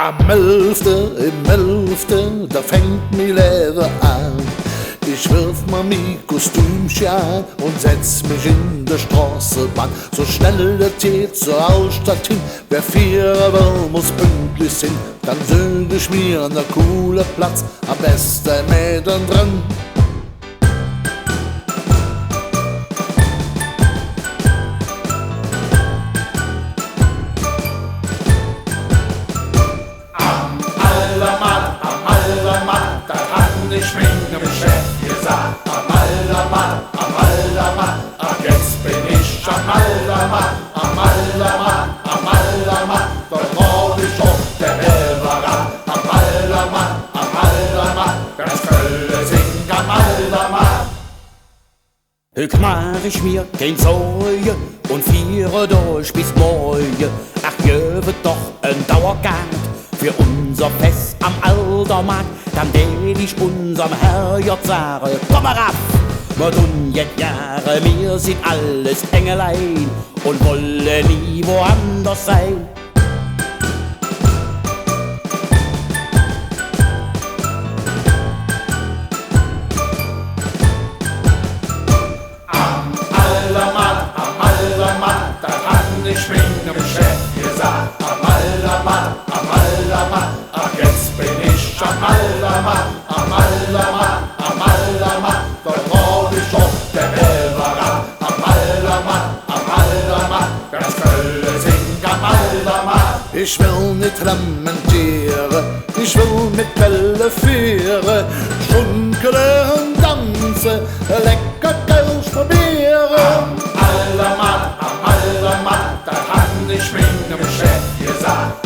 Im 11., da fängt mi Lehre an. Ich wirf mal mi Kostümchen an und setz mich in der Straßenbahn. So schnell der geht zur Altstadt hin, wer 4 will, muss pünktlich sein. Dann sög ich mir ne coole Platz, am besten mittendrin. Da hat ich mich dem Chef gesagt, am Aldermann, ach jetzt bin ich am Aldermann, da brauch ich auch der Elberer, am Aldermann, das Kölle singt am Aldermann. Heut mach ich mir kein Sorge und fiere durch bis morgen. Ach, je wird doch ein Dauergang für unser Fest am Aldermarkt. Dann will ich unserem Herrgott sagen, komm mal raff, wir tun jetzt Jahre, wir sind alles Engelein und wollen nie woanders sein. Am Aldermann, da hat ich mich dem Chef gesagt, am Aldermann, ach jetzt bin ich am Aldermann, da brauch ich auch der Elberer, am Aldermann, das Kölle singt am Aldermann. Ich will nicht lamentieren, ich will mit Bälle führen, schunkeln und tanzen, lecker Kölsch probieren. Am Aldermann, da hat ich mich dem Chef gesagt.